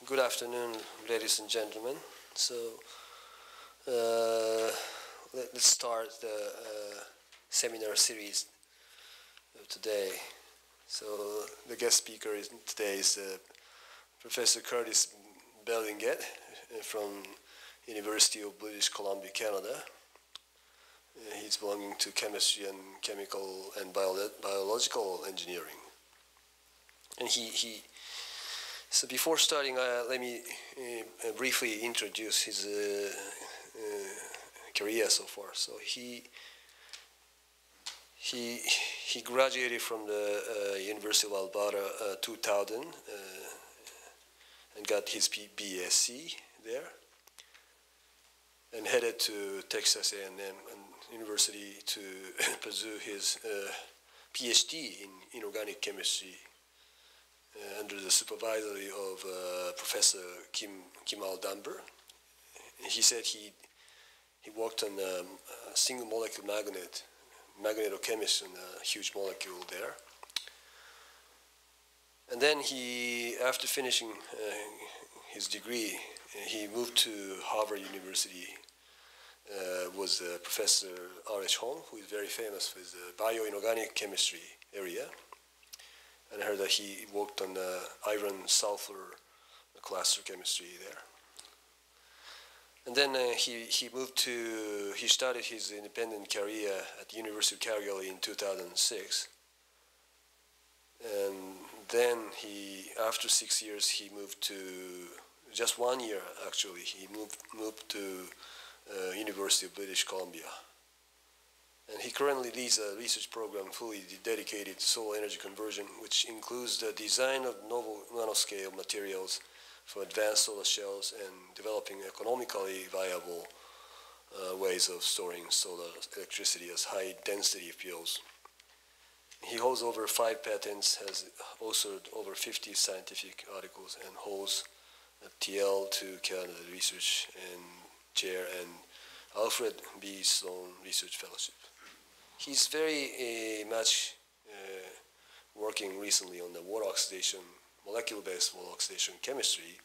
Good afternoon, ladies and gentlemen. So let's start the seminar series of today. So the guest speaker today is Professor Curtis Berlinguette from University of British Columbia, Canada. He's belonging to chemistry and chemical and biological engineering. And so before starting, let me briefly introduce his career so far. So he graduated from the University of Alberta 2000 and got his BSc there, and headed to Texas A&M University to pursue his PhD in inorganic chemistry under the supervisory of Professor Kimal Dunbar. He said he worked on a single molecule magnetochemistry on a huge molecule there. And then after finishing his degree, he moved to Harvard University, was Professor R.H. Hong, who is very famous for his bioinorganic chemistry area. And I heard that he worked on iron-sulfur cluster chemistry there. And then he started his independent career at the University of Calgary in 2006. And then after 6 years, he moved to, just 1 year actually, he moved to University of British Columbia. And he currently leads a research program fully dedicated to solar energy conversion, which includes the design of novel nanoscale materials for advanced solar shells and developing economically viable ways of storing solar electricity as high-density fuels. He holds over 5 patents, has authored over 50 scientific articles, and holds a TL2 Canada Research and Chair and Alfred B. Sloan Research Fellowship. He's very much working recently on the water oxidation, molecular-based water oxidation chemistry,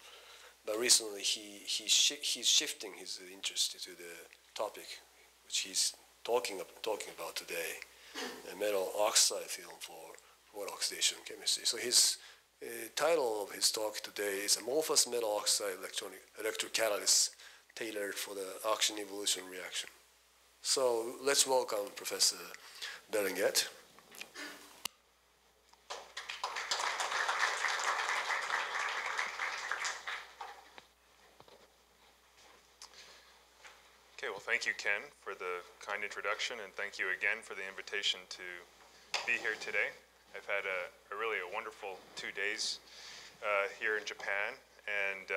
but recently he's shifting his interest to the topic which he's talking about today, a metal oxide film for water oxidation chemistry. So his title of his talk today is Amorphous Metal Oxide Electrocatalysts Tailored for the Oxygen Evolution Reaction. So let's welcome Professor Berlinguette. Okay, well, thank you, Ken, for the kind introduction, and thank you again for the invitation to be here today. I've had a really wonderful 2 days here in Japan, and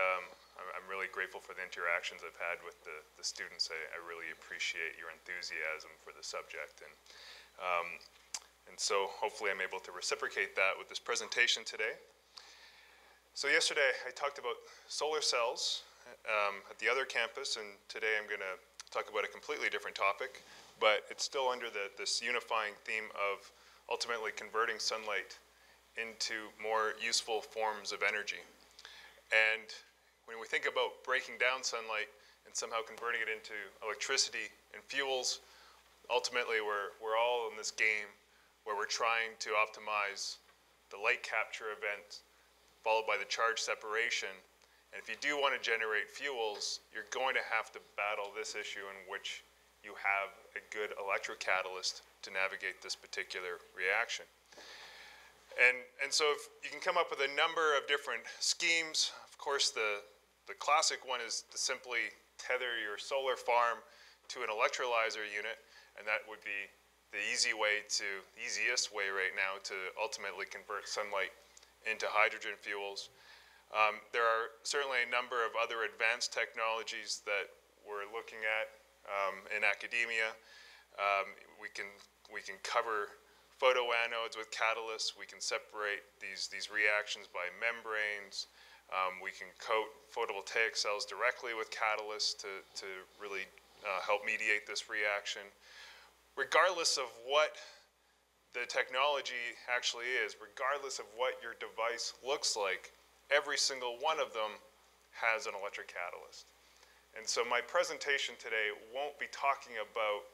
I'm really grateful for the interactions I've had with the students. I really appreciate your enthusiasm for the subject, and so hopefully I'm able to reciprocate that with this presentation today. So yesterday I talked about solar cells at the other campus, and today I'm going to talk about a completely different topic, but it's still under this unifying theme of ultimately converting sunlight into more useful forms of energy. And when we think about breaking down sunlight and somehow converting it into electricity and fuels, ultimately we're all in this game where we're trying to optimize the light capture event followed by the charge separation. And if you do want to generate fuels, you're going to have to battle this issue in which you have a good electrocatalyst to navigate this particular reaction. And so if you can come up with a number of different schemes. Of course, the classic one is to simply tether your solar farm to an electrolyzer unit, and that would be the easiest way right now to ultimately convert sunlight into hydrogen fuels. There are certainly a number of other advanced technologies that we're looking at in academia. We can cover photoanodes with catalysts. We can separate these reactions by membranes. We can coat photovoltaic cells directly with catalysts to really help mediate this reaction. Regardless of what the technology actually is, regardless of what your device looks like, every single one of them has an electrocatalyst. And so my presentation today won't be talking about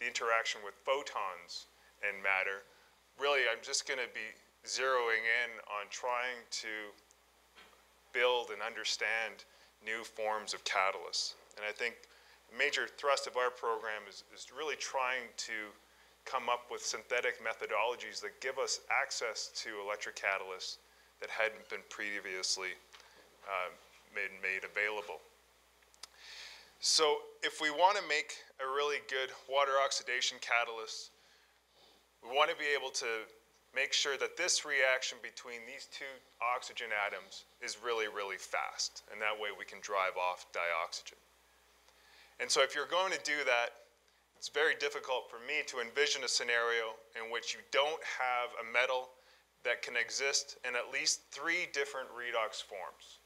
the interaction with photons and matter. Really, I'm just going to be zeroing in on trying to build and understand new forms of catalysts. And I think the major thrust of our program is really trying to come up with synthetic methodologies that give us access to electrocatalysts that hadn't been previously made available. So if we want to make a really good water oxidation catalyst, we want to be able to make sure that this reaction between these two oxygen atoms is really, really fast. And that way we can drive off dioxygen. And so if you're going to do that, it's very difficult for me to envision a scenario in which you don't have a metal that can exist in at least 3 different redox forms.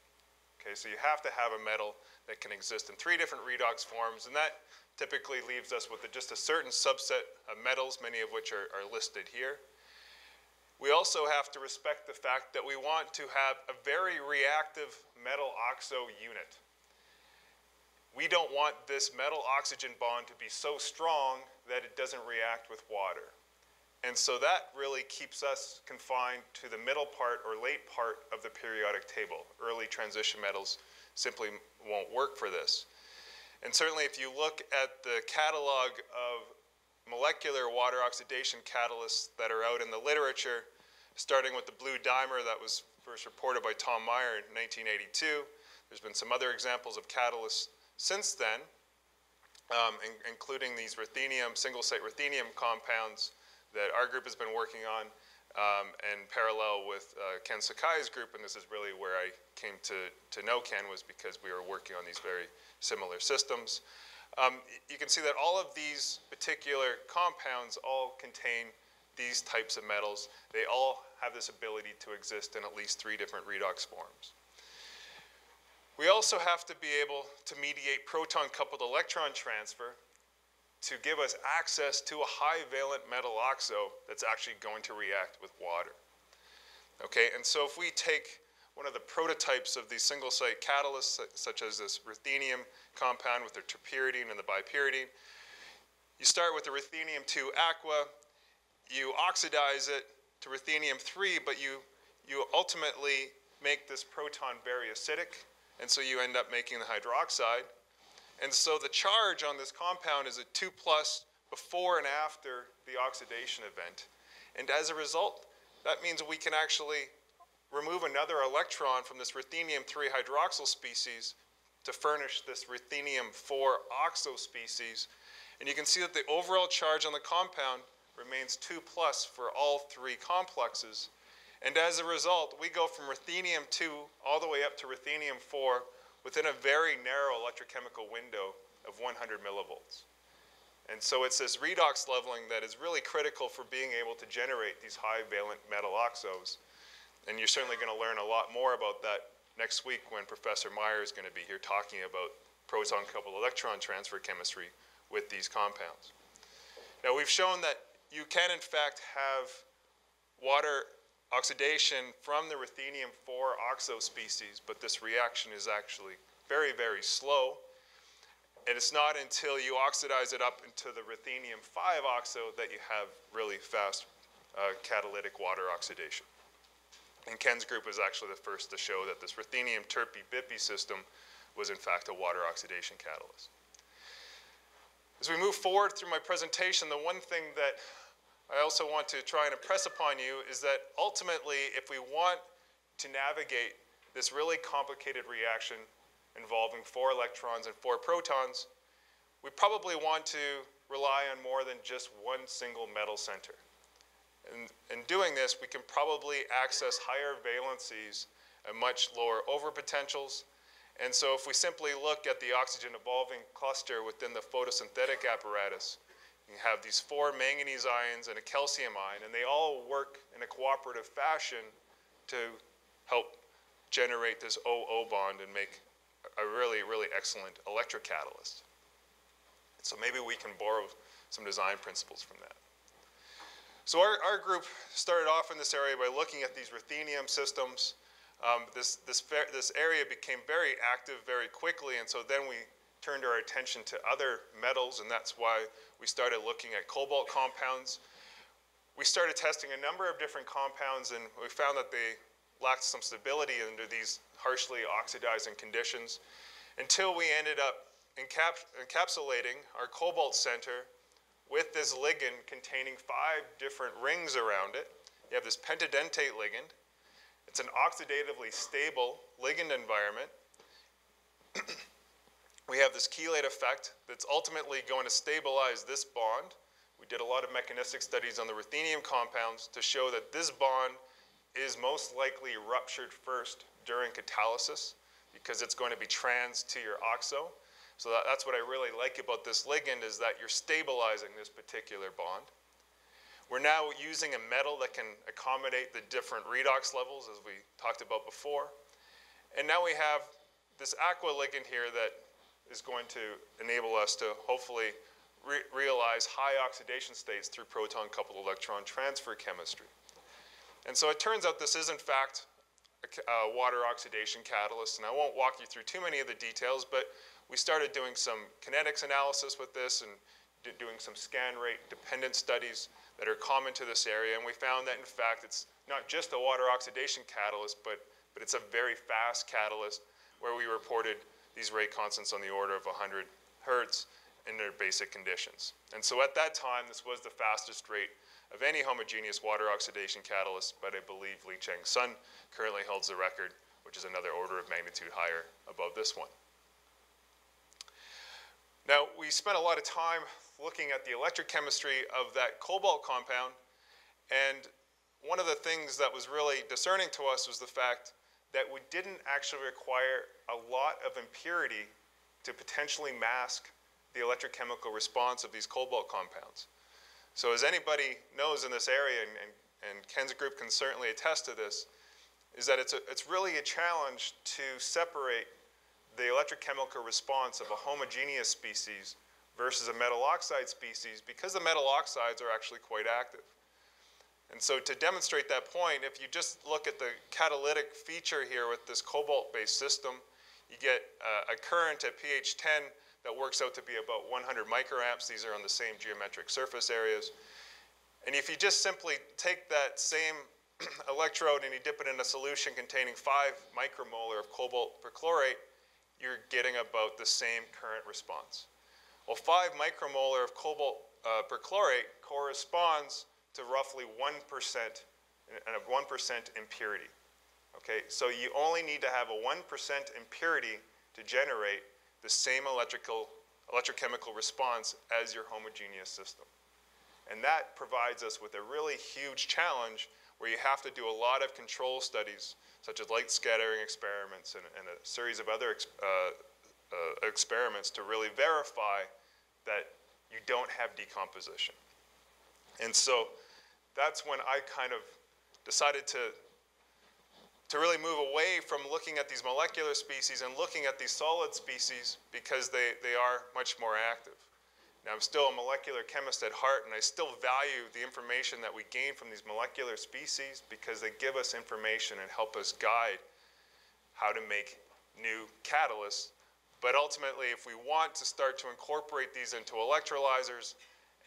Okay, so you have to have a metal that can exist in 3 different redox forms, and that typically leaves us with just a certain subset of metals, many of which are listed here. We also have to respect the fact that we want to have a very reactive metal-oxo unit. We don't want this metal-oxygen bond to be so strong that it doesn't react with water. And so that really keeps us confined to the middle part or late part of the periodic table. Early transition metals simply won't work for this. And certainly if you look at the catalog of molecular water oxidation catalysts that are out in the literature, starting with the blue dimer that was first reported by Tom Meyer in 1982. There's been some other examples of catalysts since then, including these ruthenium, single-site ruthenium compounds that our group has been working on in parallel with Ken Sakai's group, and this is really where I came to know Ken, was because we were working on these very similar systems. You can see that all of these particular compounds all contain these types of metals. They all have this ability to exist in at least 3 different redox forms. We also have to be able to mediate proton-coupled electron transfer to give us access to a high-valent metal oxo that's actually going to react with water. Okay, and so if we take one of the prototypes of these single-site catalysts, such as this ruthenium compound with the terpyridine and the bipyridine, you start with the ruthenium-2 aqua, you oxidize it to ruthenium-3, but you ultimately make this proton very acidic, and so you end up making the hydroxide. And so the charge on this compound is a 2+ before and after the oxidation event. And as a result, that means we can actually remove another electron from this ruthenium-3 hydroxyl species to furnish this ruthenium-4 oxo species. And you can see that the overall charge on the compound remains 2+ for all 3 complexes. And as a result, we go from ruthenium-2 all the way up to ruthenium-4 within a very narrow electrochemical window of 100 millivolts. And so it's this redox leveling that is really critical for being able to generate these high-valent metal oxos. And you're certainly going to learn a lot more about that next week when Professor Meyer is going to be here talking about proton-coupled electron transfer chemistry with these compounds. Now, we've shown that you can, in fact, have water oxidation from the ruthenium-4 oxo species, but this reaction is actually very, very slow. And it's not until you oxidize it up into the ruthenium-5 oxo that you have really fast catalytic water oxidation. And Ken's group was actually the first to show that this ruthenium-terpy-bippy system was in fact a water oxidation catalyst. As we move forward through my presentation, the one thing that I also want to try and impress upon you is that ultimately, if we want to navigate this really complicated reaction involving 4 electrons and 4 protons, we probably want to rely on more than just one single metal center. And in doing this, we can probably access higher valencies and much lower overpotentials. And so if we simply look at the oxygen evolving cluster within the photosynthetic apparatus, you have these 4 manganese ions and a calcium ion, and they all work in a cooperative fashion to help generate this OO bond and make a really, really excellent electrocatalyst. So maybe we can borrow some design principles from that. So our group started off in this area by looking at these ruthenium systems. this area became very active very quickly, and so then we turned our attention to other metals, and that's why we started looking at cobalt compounds. We started testing a number of different compounds, and we found that they lacked some stability under these harshly oxidizing conditions, until we ended up encapsulating our cobalt center with this ligand containing 5 different rings around it. You have this pentadentate ligand. It's an oxidatively stable ligand environment. We have this chelate effect that's ultimately going to stabilize this bond. We did a lot of mechanistic studies on the ruthenium compounds to show that this bond is most likely ruptured first during catalysis because it's going to be trans to your oxo. So that's what I really like about this ligand, is that you're stabilizing this particular bond. We're now using a metal that can accommodate the different redox levels, as we talked about before. And now we have this aqua ligand here that is going to enable us to hopefully realize high oxidation states through proton-coupled electron transfer chemistry. And so it turns out this is, in fact, a water oxidation catalyst. And I won't walk you through too many of the details, but we started doing some kinetics analysis with this and doing some scan rate dependent studies that are common to this area. And we found that, in fact, it's not just a water oxidation catalyst, but it's a very fast catalyst where we reported these rate constants on the order of 100 hertz in their basic conditions. And so at that time, this was the fastest rate of any homogeneous water oxidation catalyst, but I believe Li Cheng's son currently holds the record, which is another order of magnitude higher above this one. Now, we spent a lot of time looking at the electrochemistry of that cobalt compound, and one of the things that was really discerning to us was the fact that we didn't actually require a lot of impurity to potentially mask the electrochemical response of these cobalt compounds. So as anybody knows in this area, and Ken's group can certainly attest to this, is that it's really a challenge to separate the electrochemical response of a homogeneous species versus a metal oxide species, because the metal oxides are actually quite active. And so to demonstrate that point, if you just look at the catalytic feature here with this cobalt-based system, you get a current at pH 10 that works out to be about 100 microamps. These are on the same geometric surface areas. And if you just simply take that same electrode and you dip it in a solution containing 5 micromolar of cobalt perchlorate, you're getting about the same current response. Well, 5 micromolar of cobalt perchlorate corresponds to roughly 1% and a 1% impurity. Okay, so you only need to have a 1% impurity to generate the same electrochemical response as your homogeneous system. And that provides us with a really huge challenge where you have to do a lot of control studies, such as light scattering experiments and a series of other experiments to really verify that you don't have decomposition. And so that's when I kind of decided to really move away from looking at these molecular species and looking at these solid species, because they are much more active. Now, I'm still a molecular chemist at heart, and I still value the information that we gain from these molecular species because they give us information and help us guide how to make new catalysts. But ultimately, if we want to start to incorporate these into electrolyzers,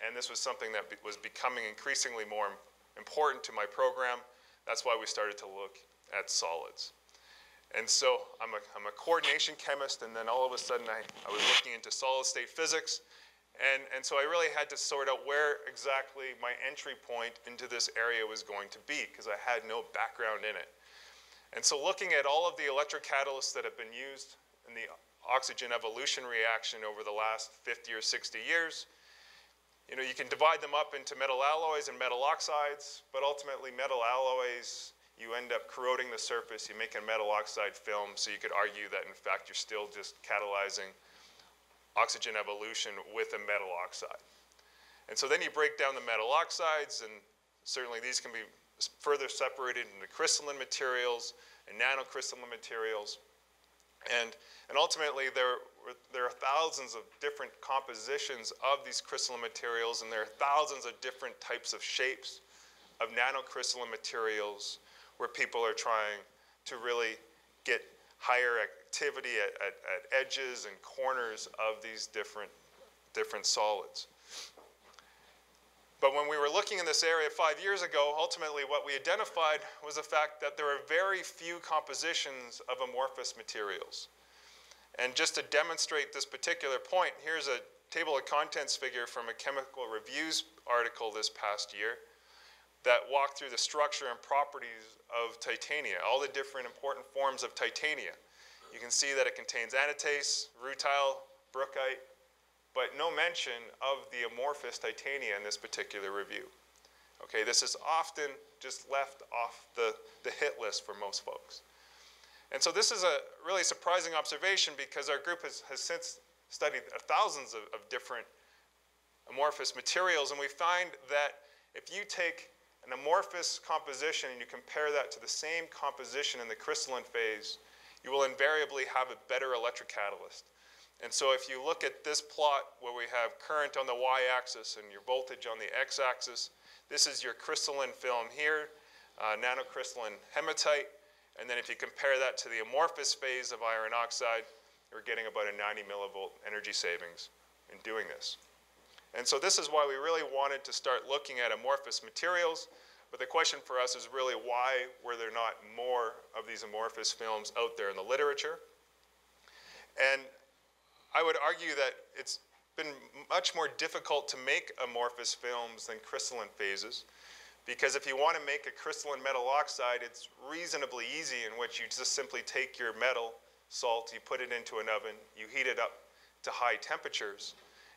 and this was something that was becoming increasingly more important to my program, that's why we started to look at solids. And so I'm a coordination chemist, and then all of a sudden I was looking into solid state physics. And so I really had to sort out where exactly my entry point into this area was going to be, because I had no background in it. And so looking at all of the electrocatalysts that have been used in the oxygen evolution reaction over the last 50 or 60 years, you can divide them up into metal alloys and metal oxides, but ultimately metal alloys, you end up corroding the surface, you make a metal oxide film, so you could argue that in fact you're still just catalyzing oxygen evolution with a metal oxide. And so then you break down the metal oxides, and certainly these can be further separated into crystalline materials and nanocrystalline materials. And ultimately there are thousands of different compositions of these crystalline materials, and there are thousands of different types of shapes of nanocrystalline materials where people are trying to really get higher activity at edges and corners of these different solids. But when we were looking in this area 5 years ago, ultimately what we identified was the fact that there are very few compositions of amorphous materials. And just to demonstrate this particular point, here's a table of contents figure from a Chemical Reviews article this past year that walked through the structure and properties of titania, all the different important forms of titania. You can see that it contains anatase, rutile, brookite, but no mention of the amorphous titania in this particular review. Okay, this is often just left off the hit list for most folks. And so this is a really surprising observation because our group has since studied thousands of different amorphous materials, and we find that if you take an amorphous composition and you compare that to the same composition in the crystalline phase, you will invariably have a better electrocatalyst. And so if you look at this plot where we have current on the y-axis and your voltage on the x-axis, this is your crystalline film here, nanocrystalline hematite. And then if you compare that to the amorphous phase of iron oxide, you're getting about a 90 millivolt energy savings in doing this. And so this is why we really wanted to start looking at amorphous materials. But the question for us is really why were there not more of these amorphous films out there in the literature? And I would argue that it's been much more difficult to make amorphous films than crystalline phases, because if you want to make a crystalline metal oxide, it's reasonably easy, in which you just simply take your metal salt, you put it into an oven, you heat it up to high temperatures,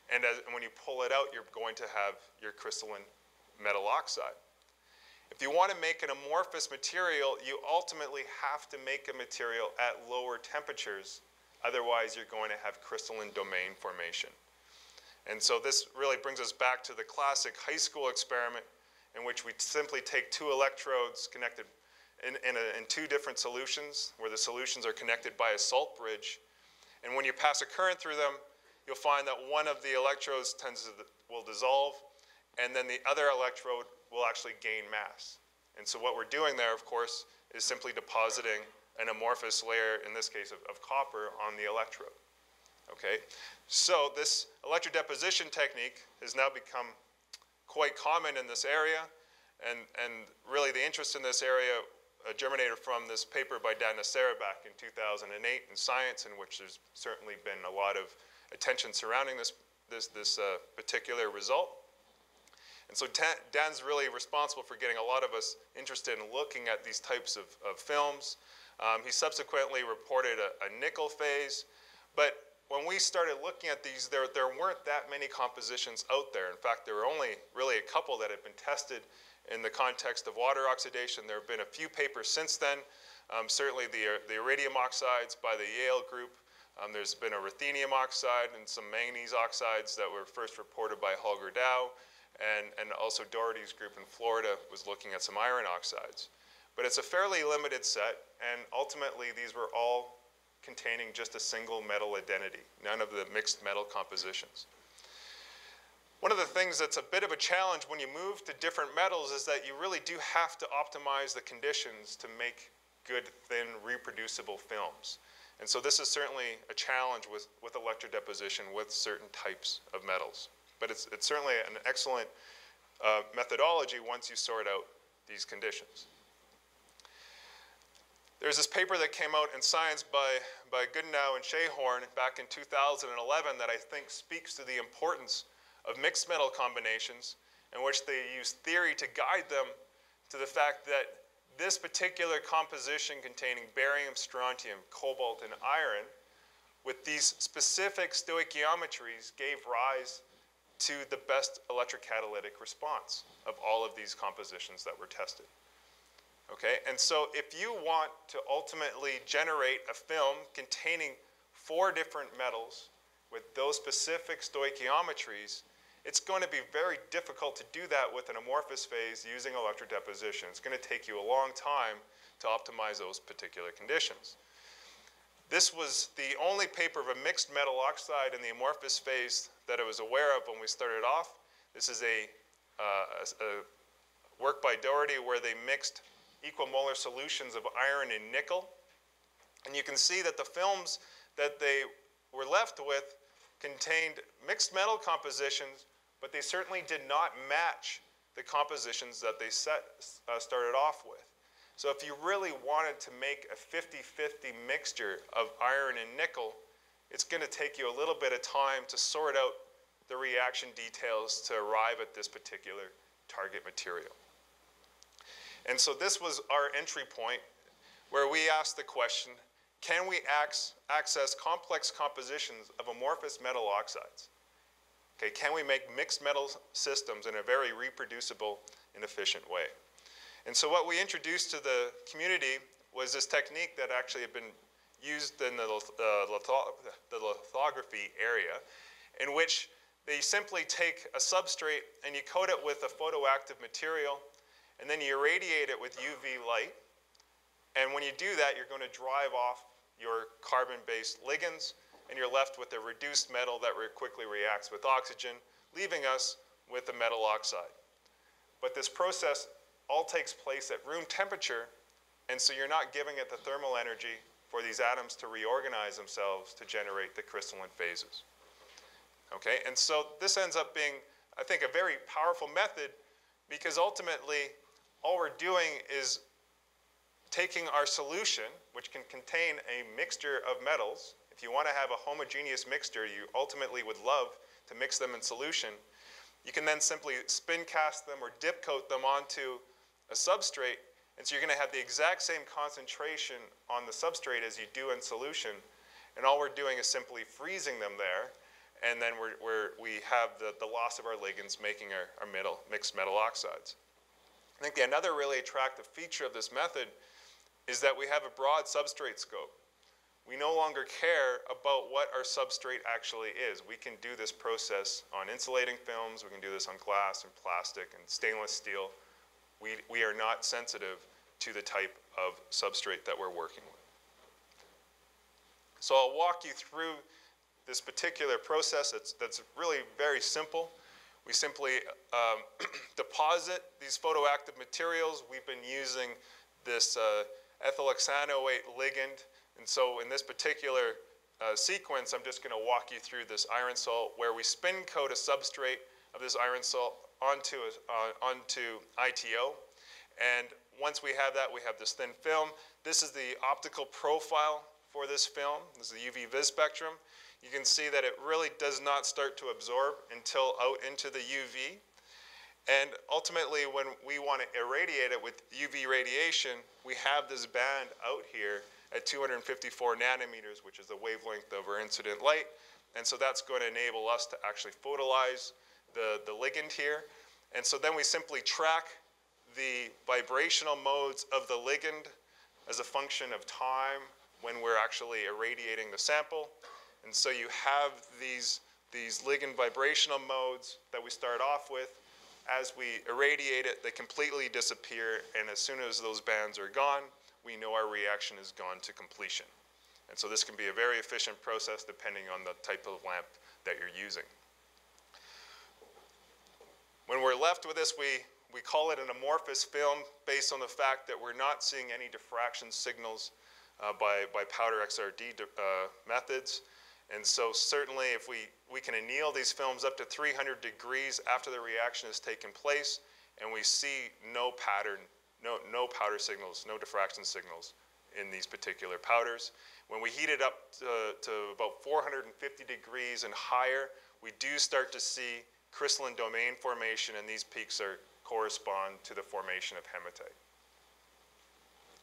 and when you pull it out, you're going to have your crystalline metal oxide. If you want to make an amorphous material, you ultimately have to make a material at lower temperatures. Otherwise, you're going to have crystalline domain formation. And so this really brings us back to the classic high school experiment in which we simply take two electrodes connected in two different solutions, where the solutions are connected by a salt bridge. And when you pass a current through them, you'll find that one of the electrodes will dissolve, and then the other electrode will actually gain mass. And so what we're doing there, of course, is simply depositing an amorphous layer, in this case of copper, on the electrode. Okay? So this electrodeposition technique has now become quite common in this area, and really the interest in this area germinated from this paper by Dan Nacera back in 2008 in Science, in which there's certainly been a lot of attention surrounding this particular result. And so Dan's really responsible for getting a lot of us interested in looking at these types of films. He subsequently reported a nickel phase, but when we started looking at these, there weren't that many compositions out there. In fact, there were only really a couple that had been tested in the context of water oxidation. There have been a few papers since then. Certainly the Iridium oxides by the Yale group. There's been a ruthenium oxide and some manganese oxides that were first reported by Holger Dow, and also Doherty's group in Florida was looking at some iron oxides. But it's a fairly limited set, and ultimately these were all containing just a single metal identity, none of the mixed metal compositions. One of the things that's a bit of a challenge when you move to different metals is that you really do have to optimize the conditions to make good, thin, reproducible films. And so this is certainly a challenge with electrodeposition with certain types of metals. But it's certainly an excellent methodology once you sort out these conditions. There's this paper that came out in Science by Goodenow and Shehorn back in 2011 that I think speaks to the importance of mixed metal combinations, in which they use theory to guide them to the fact that this particular composition containing barium, strontium, cobalt, and iron with these specific stoichiometries gave rise to the best electrocatalytic response of all of these compositions that were tested. Okay, and so if you want to ultimately generate a film containing 4 different metals with those specific stoichiometries, it's going to be very difficult to do that with an amorphous phase using electrodeposition. It's going to take you a long time to optimize those particular conditions. This was the only paper of a mixed metal oxide in the amorphous phase that I was aware of when we started off. This is a work by Doherty where they mixed equimolar solutions of iron and nickel. And you can see that the films that they were left with contained mixed metal compositions, but they certainly did not match the compositions that they started off with. So if you really wanted to make a 50-50 mixture of iron and nickel, it's going to take you a little bit of time to sort out the reaction details to arrive at this particular target material. And so this was our entry point where we asked the question, can we access complex compositions of amorphous metal oxides? Okay, can we make mixed metal systems in a very reproducible and efficient way? And so what we introduced to the community was this technique that actually had been used in the lithography area, in which they simply take a substrate and you coat it with a photoactive material, and then you irradiate it with UV light. And when you do that, you're going to drive off your carbon-based ligands, and you're left with a reduced metal that quickly reacts with oxygen, leaving us with a metal oxide. But this process all takes place at room temperature, and so you're not giving it the thermal energy for these atoms to reorganize themselves to generate the crystalline phases. Okay, and so this ends up being, I think, a very powerful method, because ultimately all we're doing is taking our solution, which can contain a mixture of metals. If you want to have a homogeneous mixture, you ultimately would love to mix them in solution. You can then simply spin cast them or dip coat them onto a substrate, and so you're going to have the exact same concentration on the substrate as you do in solution, and all we're doing is simply freezing them there, and then we have the loss of our ligands, making our mixed metal oxides. I think another really attractive feature of this method is that we have a broad substrate scope. We no longer care about what our substrate actually is. We can do this process on insulating films, we can do this on glass and plastic and stainless steel. We are not sensitive to the type of substrate that we're working with. So I'll walk you through this particular process that's really very simple. We simply deposit these photoactive materials. We've been using this ethyloxanoate ligand. And so in this particular sequence, I'm just going to walk you through this iron salt where we spin coat a substrate of this iron salt onto ITO. And once we have that, we have this thin film. This is the optical profile for this film. This is the UV vis spectrum. You can see that it really does not start to absorb until out into the UV. And ultimately, when we want to irradiate it with UV radiation, we have this band out here at 254 nanometers, which is the wavelength of our incident light. And so that's going to enable us to actually photolyze the ligand here. And so then we simply track the vibrational modes of the ligand as a function of time when we're actually irradiating the sample. And so you have these ligand vibrational modes that we start off with. As we irradiate it, they completely disappear, and as soon as those bands are gone, we know our reaction is gone to completion. And so this can be a very efficient process depending on the type of lamp that you're using. When we're left with this, we call it an amorphous film based on the fact that we're not seeing any diffraction signals by powder XRD methods. And so certainly if we can anneal these films up to 300 degrees after the reaction has taken place, and we see no pattern, no powder signals, no diffraction signals in these particular powders. When we heat it up to about 450 degrees and higher, we do start to see crystalline domain formation, and these peaks correspond to the formation of hematite.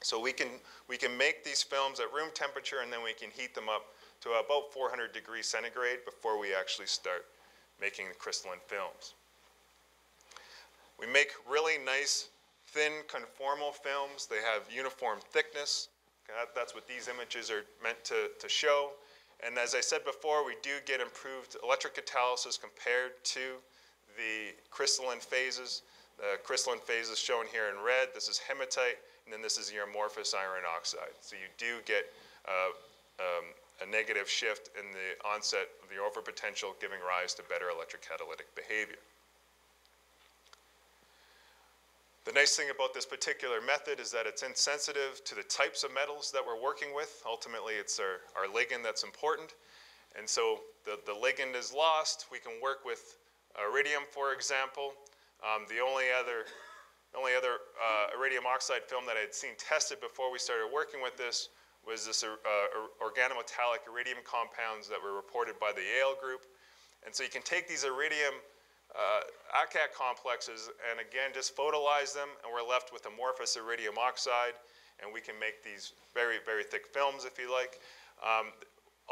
So we can make these films at room temperature, and then we can heat them up to about 400 degrees centigrade before we actually start making the crystalline films. We make really nice, thin, conformal films. They have uniform thickness. That's what these images are meant to show. And as I said before, we do get improved electrocatalysis compared to the crystalline phases. The crystalline phases shown here in red. This is hematite, and then this is your amorphous iron oxide. So you do get a negative shift in the onset of the overpotential, giving rise to better electrocatalytic behavior. The nice thing about this particular method is that it's insensitive to the types of metals that we're working with. Ultimately, it's our ligand that's important. And so the ligand is lost. We can work with iridium, for example. The only other iridium oxide film that I had seen tested before we started working with this was this organometallic iridium compounds that were reported by the Yale group. And so you can take these iridium ACAT complexes and again just photolyze them, and we're left with amorphous iridium oxide, and we can make these very, very thick films if you like.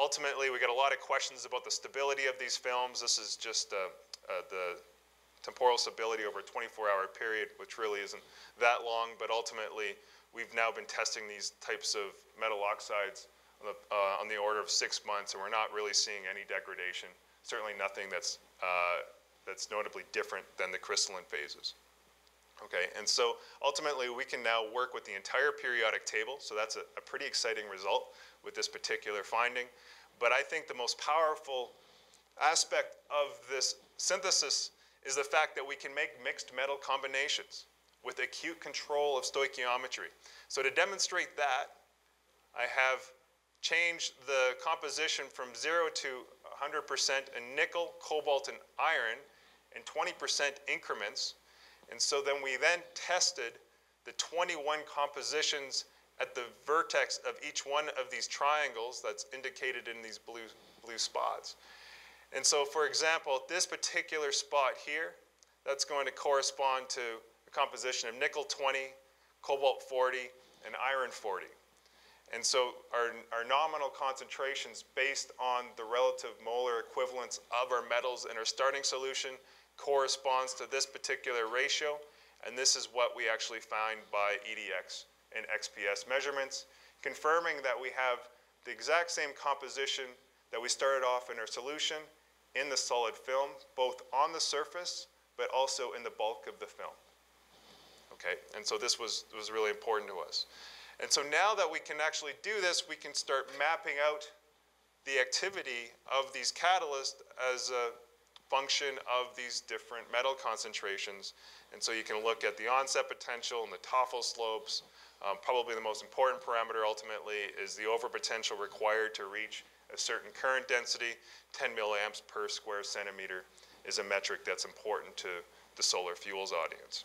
Ultimately, we get a lot of questions about the stability of these films. This is just the temporal stability over a 24-hour period, which really isn't that long, but ultimately we've now been testing these types of metal oxides on the order of 6 months, and we're not really seeing any degradation, certainly nothing that's notably different than the crystalline phases. Okay, and so ultimately we can now work with the entire periodic table, so that's a pretty exciting result with this particular finding. But I think the most powerful aspect of this synthesis is the fact that we can make mixed metal combinations with acute control of stoichiometry. So to demonstrate that, I have changed the composition from 0 to 100% in nickel, cobalt, and iron in 20% increments. And so then we tested the 21 compositions at the vertex of each one of these triangles that's indicated in these blue spots. And so, for example, this particular spot here, that's going to correspond to a composition of nickel 20, cobalt 40, and iron 40. And so our nominal concentrations based on the relative molar equivalence of our metals in our starting solution corresponds to this particular ratio. And this is what we actually find by EDX and XPS measurements, confirming that we have the exact same composition that we started off in our solution in the solid film, both on the surface, but also in the bulk of the film. Okay, and so this was really important to us. And so now that we can actually do this, we can start mapping out the activity of these catalysts as a function of these different metal concentrations. And so you can look at the onset potential and the Toffel slopes. Probably the most important parameter ultimately is the overpotential required to reach a certain current density. 10 milliamps per square centimeter is a metric that's important to the solar fuels audience.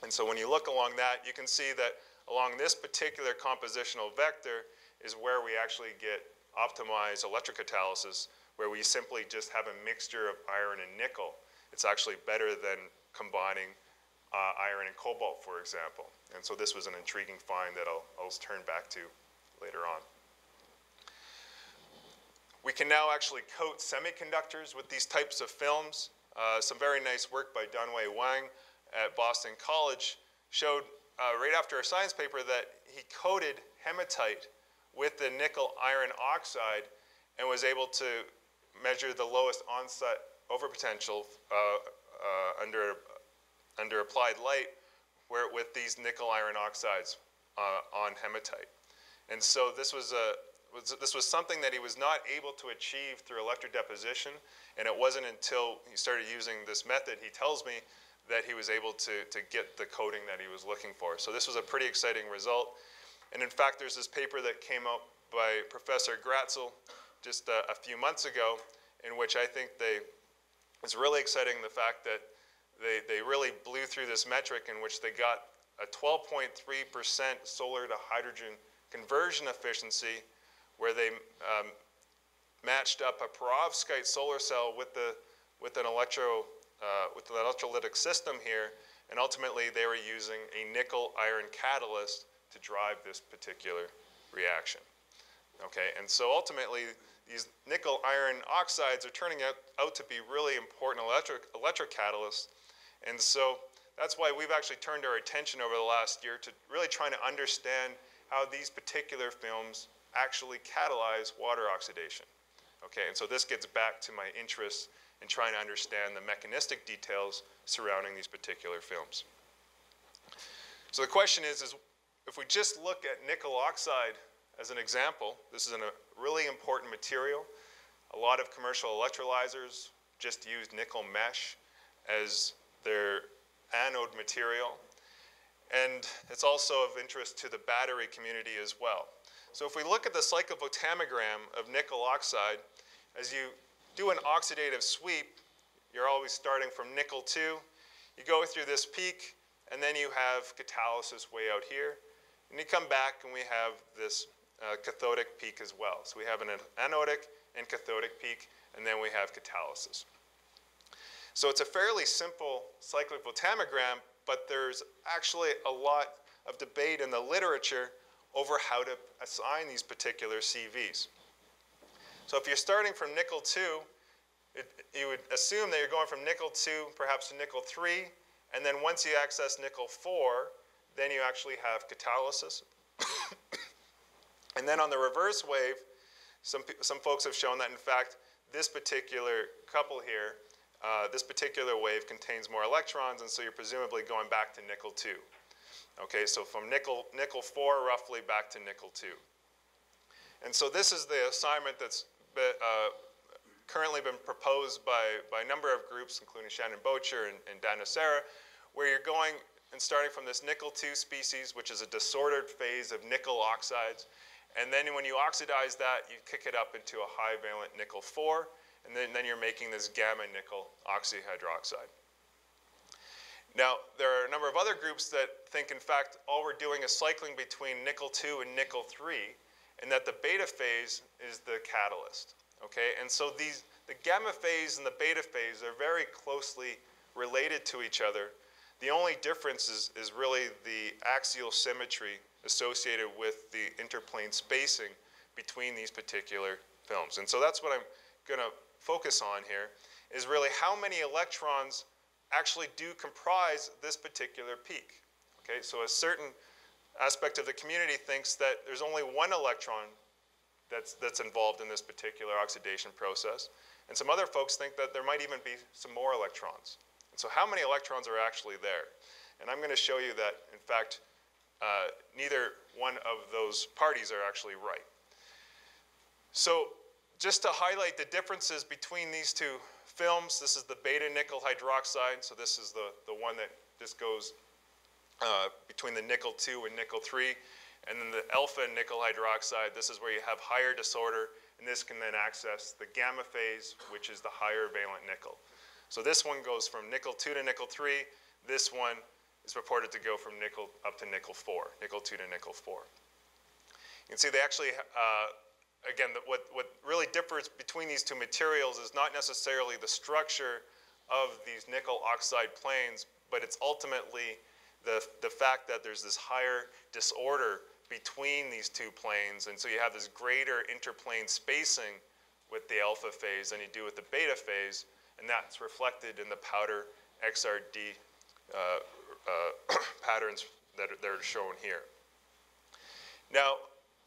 And so when you look along that, you can see that along this particular compositional vector is where we actually get optimized electrocatalysis, where we simply just have a mixture of iron and nickel. It's actually better than combining iron and cobalt, for example. And so this was an intriguing find that I'll turn back to later on. We can now actually coat semiconductors with these types of films. Some very nice work by Dunway Wang at Boston College showed right after a science paper that he coated hematite with the nickel iron oxide and was able to measure the lowest onset overpotential under applied light with these nickel iron oxides on hematite. And so this was something that he was not able to achieve through electrodeposition, and it wasn't until he started using this method, he tells me, that he was able to get the coating that he was looking for. So this was a pretty exciting result. And in fact, there's this paper that came out by Professor Gratzel just a few months ago, in which I think it's really exciting the fact that they really blew through this metric in which they got a 12.3% solar to hydrogen conversion efficiency, where they matched up a perovskite solar cell with an electrolytic system here, and ultimately they were using a nickel iron catalyst to drive this particular reaction. Okay, and so ultimately these nickel iron oxides are turning out to be really important electrocatalysts, and so that's why we've actually turned our attention over the last year to really trying to understand how these particular films actually catalyze water oxidation. Okay, and so this gets back to my interest in trying to understand the mechanistic details surrounding these particular films. So the question is if we just look at nickel oxide as an example, this is a really important material. A lot of commercial electrolyzers just use nickel mesh as their anode material. and it's also of interest to the battery community as well. So if we look at the cyclophotomegram of nickel oxide, as you do an oxidative sweep, you're always starting from nickel 2. You go through this peak, and then you have catalysis way out here. And you come back, and we have this cathodic peak as well. So we have an anodic and cathodic peak, and then we have catalysis. So it's a fairly simple cyclophotomegram, but there's actually a lot of debate in the literature over how to assign these particular CVs. So if you're starting from nickel 2, you would assume that you're going from nickel 2 perhaps to nickel 3, and then once you access nickel 4, then you actually have catalysis. And then on the reverse wave, some folks have shown that, in fact, this particular couple here, this particular wave contains more electrons, and so you're presumably going back to nickel 2. Okay, so from nickel 4 roughly back to nickel 2. And so this is the assignment that's currently been proposed by a number of groups, including Shannon Bocher and Dan Nocera, where you're going and starting from this nickel 2 species, which is a disordered phase of nickel oxides. And then when you oxidize that, you kick it up into a high valent nickel 4, and then you're making this gamma nickel oxyhydroxide. Now, there are a number of other groups that think, in fact, all we're doing is cycling between nickel 2 and nickel 3, and that the beta phase is the catalyst. Okay? And so the gamma phase and the beta phase are very closely related to each other. The only difference is really the axial symmetry associated with the interplane spacing between these particular films. And so that's what I'm going to focus on here, is really how many electrons actually do comprise this particular peak. Okay, so a certain aspect of the community thinks that there's only one electron that's involved in this particular oxidation process, and some other folks think that there might even be some more electrons. And so how many electrons are actually there? And I'm going to show you that, in fact, neither one of those parties are actually right. So just to highlight the differences between these two films, this is the beta nickel hydroxide. So this is the one that just goes between the nickel 2 and nickel 3. And then the alpha nickel hydroxide, this is where you have higher disorder, and this can then access the gamma phase, which is the higher valent nickel. So this one goes from nickel 2 to nickel 3. This one is reported to go from nickel up to nickel 4, nickel 2 to nickel 4. You can see they actually, again, what really differs between these two materials is not necessarily the structure of these nickel oxide planes, but it's ultimately the fact that there's this higher disorder between these two planes, and so you have this greater interplane spacing with the alpha phase than you do with the beta phase, and that's reflected in the powder XRD patterns that are shown here. Now,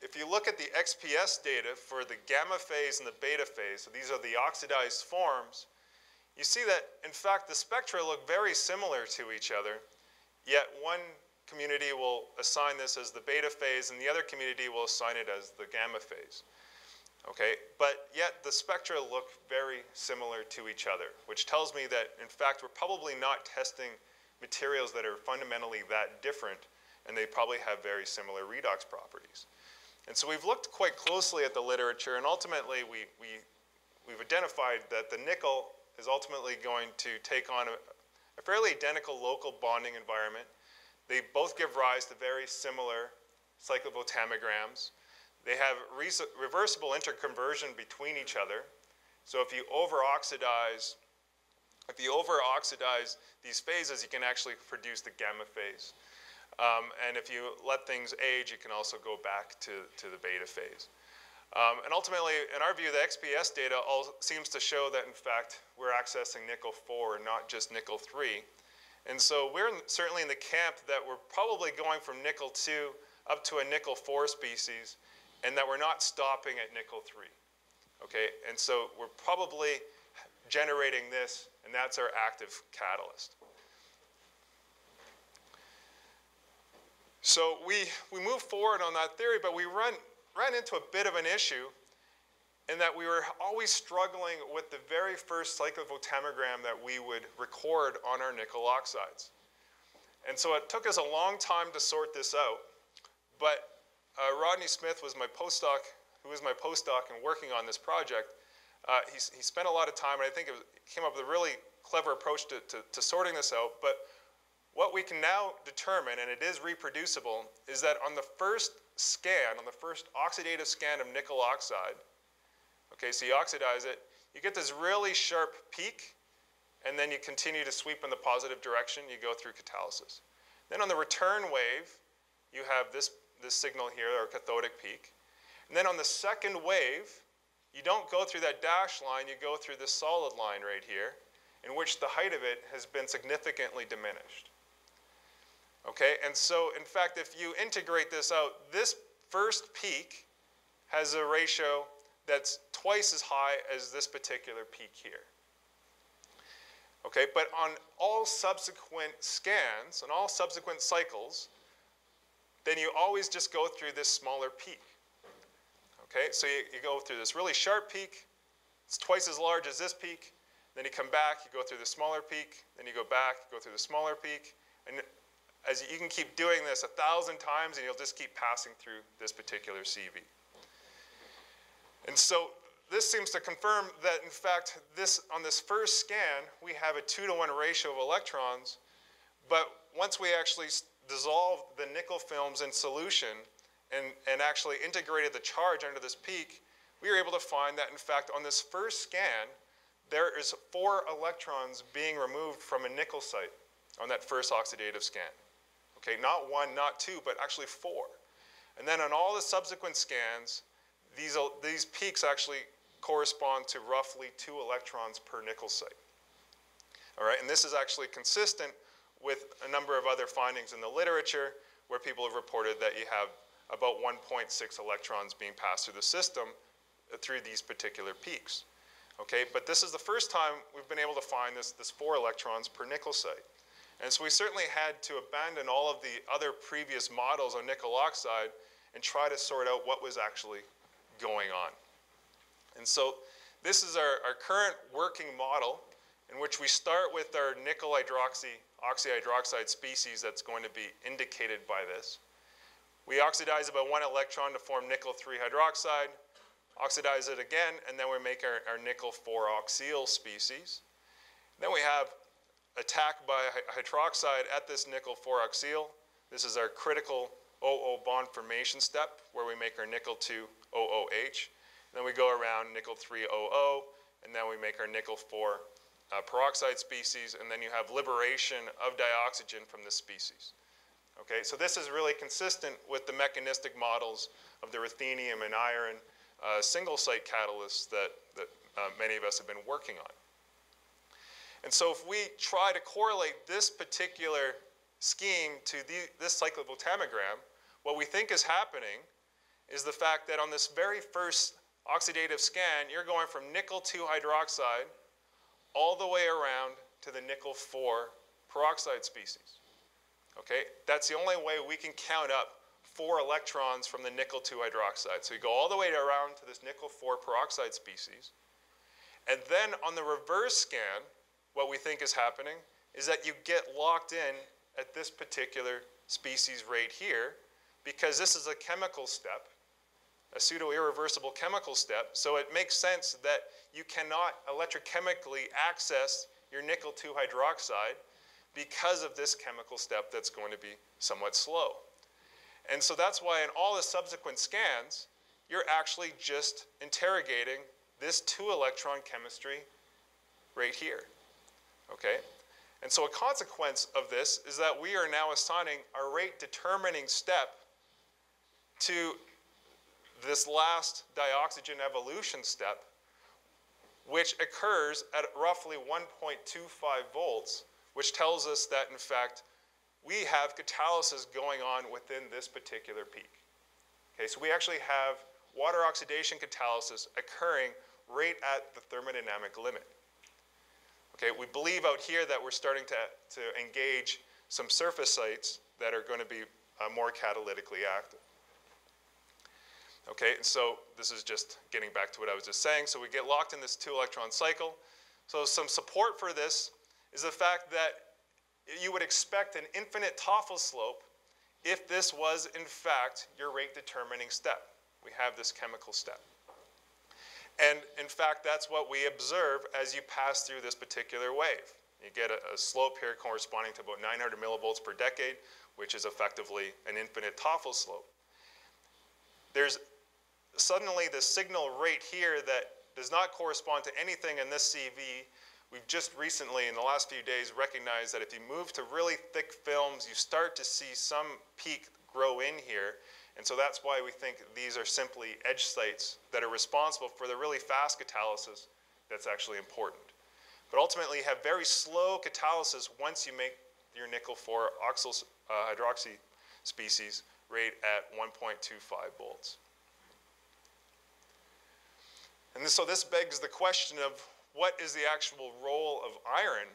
if you look at the XPS data for the gamma phase and the beta phase, so these are the oxidized forms, you see that, in fact, the spectra look very similar to each other, yet one community will assign this as the beta phase, and the other community will assign it as the gamma phase. Okay, but yet the spectra look very similar to each other, which tells me that, in fact, we're probably not testing materials that are fundamentally that different, and they probably have very similar redox properties. And so we've looked quite closely at the literature, and ultimately we've identified that the nickel is ultimately going to take on a fairly identical local bonding environment. They both give rise to very similar cyclophotomegrams. They have reversible interconversion between each other. So if you over-oxidize these phases, you can actually produce the gamma phase. And if you let things age, you can also go back to the beta phase. And ultimately, in our view, the XPS data all seems to show that, in fact, we're accessing nickel 4 and not just nickel 3. And so we're certainly in the camp that we're probably going from nickel 2 up to a nickel 4 species, and that we're not stopping at nickel 3. Okay, and so we're probably generating this, and that's our active catalyst. So we move forward on that theory, but we ran into a bit of an issue in that we were always struggling with the very first cyclophotomegram that we would record on our nickel oxides. And so it took us a long time to sort this out. But Rodney Smith was my postdoc, who was my postdoc and working on this project. He spent a lot of time, and I think it came up with a really clever approach to sorting this out. But what we can now determine, and it is reproducible, is that on the first scan, on the first oxidative scan of nickel oxide, okay, so you oxidize it, you get this really sharp peak, and then you continue to sweep in the positive direction. You go through catalysis. Then on the return wave, you have this signal here, our cathodic peak. And then on the second wave, you don't go through that dashed line, you go through this solid line right here, in which the height of it has been significantly diminished. Okay, and so in fact, if you integrate this out, this first peak has a ratio that's twice as high as this particular peak here. Okay, but on all subsequent scans, on all subsequent cycles, then you always just go through this smaller peak. Okay, so you go through this really sharp peak, it's twice as large as this peak, then you come back, you go through the smaller peak, then you go back, you go through the smaller peak, and as you can keep doing this 1,000 times and you'll just keep passing through this particular CV. And so this seems to confirm that, in fact, on this first scan, we have a 2-to-1 ratio of electrons, but once we actually dissolved the nickel films in solution and actually integrated the charge under this peak, we were able to find that, in fact, on this first scan, there is 4 electrons being removed from a nickel site on that first oxidative scan. Okay, not 1, not 2, but actually 4. And then on all the subsequent scans, these peaks actually correspond to roughly 2 electrons per nickel site. All right, and this is actually consistent with a number of other findings in the literature where people have reported that you have about 1.6 electrons being passed through the system through these particular peaks. Okay, but this is the first time we've been able to find this 4 electrons per nickel site. And so we certainly had to abandon all of the other previous models on nickel oxide and try to sort out what was actually going on. And so this is our current working model in which we start with our nickel oxyhydroxide species that's going to be indicated by this. We oxidize about 1 electron to form nickel 3 hydroxide, oxidize it again, and then we make our nickel 4 oxyl species. Then we have attack by hydroxide at this nickel 4 oxyl. This is our critical OO bond formation step where we make our nickel 2 OOH. Then we go around nickel 3 OO, and then we make our nickel 4 peroxide species, and then you have liberation of dioxygen from this species. Okay, so this is really consistent with the mechanistic models of the ruthenium and iron single-site catalysts that many of us have been working on. And so if we try to correlate this particular scheme to this cyclovoltammogram, what we think is happening is the fact that on this very first oxidative scan, you're going from nickel 2 hydroxide all the way around to the nickel 4 peroxide species. Okay, that's the only way we can count up 4 electrons from the nickel 2 hydroxide. So you go all the way around to this nickel 4 peroxide species. And then on the reverse scan, what we think is happening is that you get locked in at this particular species right here, because this is a chemical step, a pseudo-irreversible chemical step. So it makes sense that you cannot electrochemically access your nickel 2 hydroxide because of this chemical step that's going to be somewhat slow. And so that's why in all the subsequent scans, you're actually just interrogating this 2-electron chemistry right here. Okay? And so a consequence of this is that we are now assigning a rate-determining step to this last dioxygen evolution step, which occurs at roughly 1.25 volts, which tells us that, in fact, we have catalysis going on within this particular peak. Okay, so we actually have water oxidation catalysis occurring right at the thermodynamic limit. Okay, we believe out here that we're starting to engage some surface sites that are going to be more catalytically active. Okay, and so this is just getting back to what I was just saying. So we get locked in this 2-electron cycle. So some support for this is the fact that you would expect an infinite Toffel slope if this was, in fact, your rate-determining step. We have this chemical step. And, in fact, that's what we observe as you pass through this particular wave. You get a slope here corresponding to about 900 millivolts per decade, which is effectively an infinite Toffel slope. There's suddenly the signal rate here that does not correspond to anything in this CV. We've just recently, in the last few days, recognized that if you move to really thick films, you start to see some peak grow in here. And so that's why we think these are simply edge sites that are responsible for the really fast catalysis that's actually important. But ultimately, you have very slow catalysis once you make your nickel-4 oxyl hydroxy species rate at 1.25 volts. And so this begs the question of what is the actual role of iron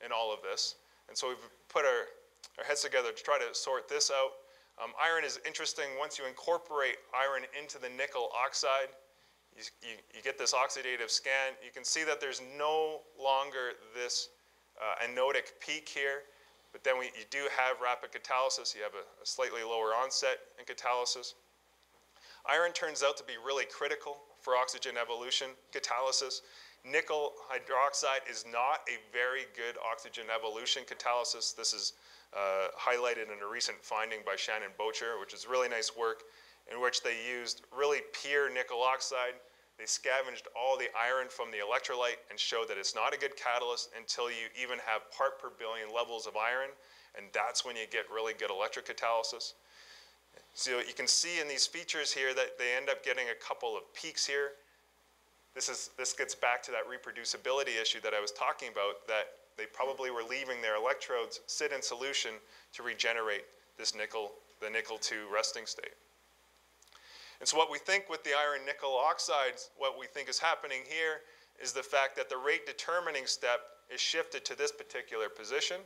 in all of this? And so we've put our heads together to try to sort this out. Iron is interesting. Once you incorporate iron into the nickel oxide, you get this oxidative scan. You can see that there's no longer this anodic peak here, but then you do have rapid catalysis. You have a slightly lower onset in catalysis. Iron turns out to be really critical for oxygen evolution catalysis. Nickel hydroxide is not a very good oxygen evolution catalysis. This is highlighted in a recent finding by Shannon Bocher, which is really nice work, in which they used really pure nickel oxide. They scavenged all the iron from the electrolyte and showed that it's not a good catalyst until you even have part per billion levels of iron, and that's when you get really good electrocatalysis. So you can see in these features here that they end up getting a couple of peaks here. This gets back to that reproducibility issue that I was talking about, that they probably were leaving their electrodes sit in solution to regenerate this the nickel-2 resting state. And so what we think with the iron nickel oxides, what we think is happening here is the fact that the rate determining step is shifted to this particular position.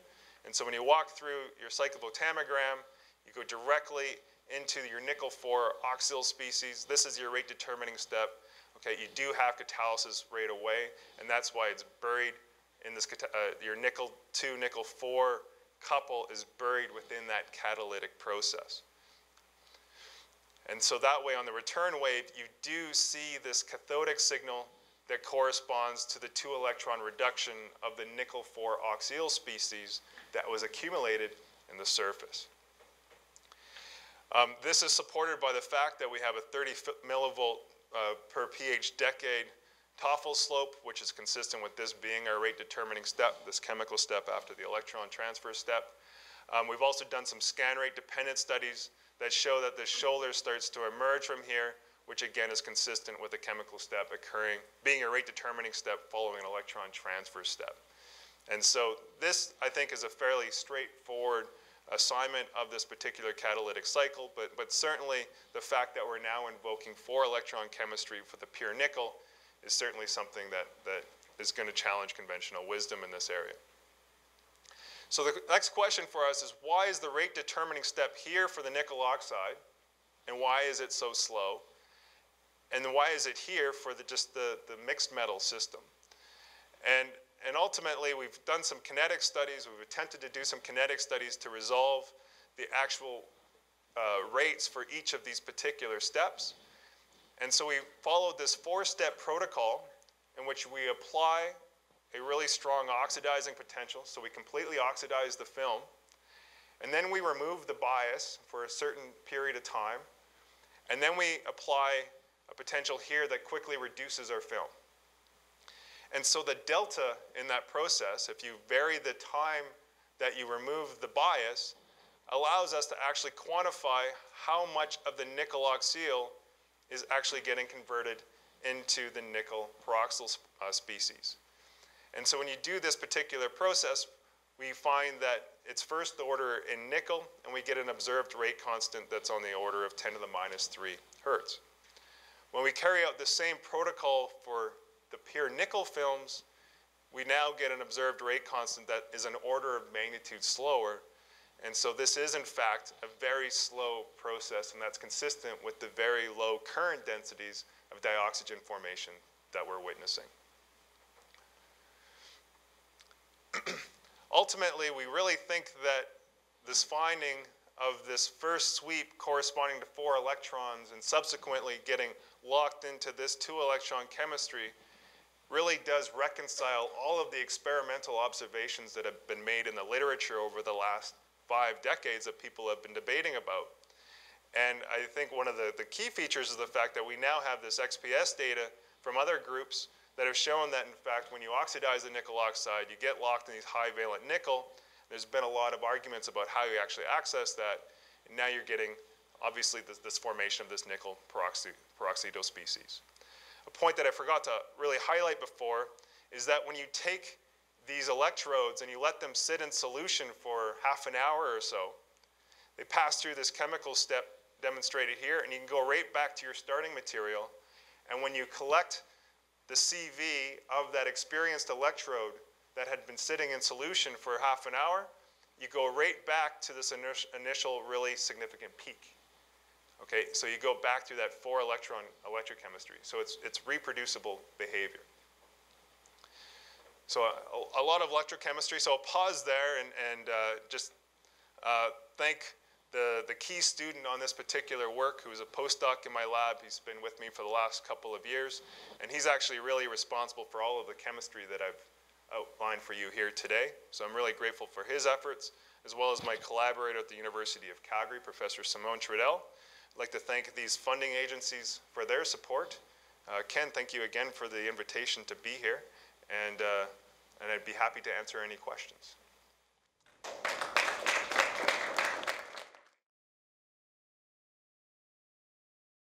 And so when you walk through your cyclophotomegram, you go directly into your nickel-4 oxyl species. This is your rate determining step. Okay, you do have catalysis right away, and that's why it's buried in this, your nickel-2, nickel-4 couple is buried within that catalytic process. And so that way, on the return wave, you do see this cathodic signal that corresponds to the 2-electron reduction of the nickel-4 oxyl species that was accumulated in the surface. This is supported by the fact that we have a 30 millivolt per pH decade Toffel slope, which is consistent with this being our rate determining step, this chemical step after the electron transfer step. We've also done some scan rate dependent studies that show that the shoulder starts to emerge from here, which again is consistent with the chemical step occurring, being a rate determining step following an electron transfer step. And so this, I think, is a fairly straightforward assignment of this particular catalytic cycle, but certainly the fact that we're now invoking 4-electron chemistry for the pure nickel is certainly something that is going to challenge conventional wisdom in this area. So the next question for us is, why is the rate determining step here for the nickel oxide, and why is it so slow? And then why is it here for just the mixed metal system? And ultimately, we've done some kinetic studies. We've attempted to do some kinetic studies to resolve the actual rates for each of these particular steps. And so we followed this 4-step protocol in which we apply a really strong oxidizing potential. So we completely oxidize the film. And then we remove the bias for a certain period of time. And then we apply a potential here that quickly reduces our film. And so the delta in that process, if you vary the time that you remove the bias, allows us to actually quantify how much of the nickel oxyl is actually getting converted into the nickel peroxyl species. And so when you do this particular process, we find that it's first order in nickel, and we get an observed rate constant that's on the order of 10 to the minus 3 hertz. When we carry out the same protocol for the pure nickel films, we now get an observed rate constant that is an order of magnitude slower. And so this is, in fact, a very slow process, and that's consistent with the very low current densities of dioxygen formation that we're witnessing. ultimately, we really think that this finding of this first sweep corresponding to 4 electrons and subsequently getting locked into this 2-electron chemistry really does reconcile all of the experimental observations that have been made in the literature over the last 5 decades that people have been debating about. And I think one of the key features is the fact that we now have this XPS data from other groups that have shown that, in fact, when you oxidize the nickel oxide, you get locked in these high-valent nickel. There's been a lot of arguments about how you actually access that. And now you're getting, obviously, this formation of this nickel peroxido species. A point that I forgot to really highlight before is that when you take these electrodes and you let them sit in solution for half an hour or so, they pass through this chemical step demonstrated here, and you can go right back to your starting material. And when you collect the CV of that experienced electrode that had been sitting in solution for half an hour, you go right back to this initial really significant peak. Okay, so you go back to that 4-electron electrochemistry. So it's reproducible behavior. So a lot of electrochemistry. So I'll pause there and just thank the key student on this particular work, who's a postdoc in my lab. He's been with me for the last couple of years, and he's actually really responsible for all of the chemistry that I've outlined for you here today. So I'm really grateful for his efforts, as well as my collaborator at the University of Calgary, Professor Simone Trudel. I'd like to thank these funding agencies for their support. Ken, thank you again for the invitation to be here, and I'd be happy to answer any questions.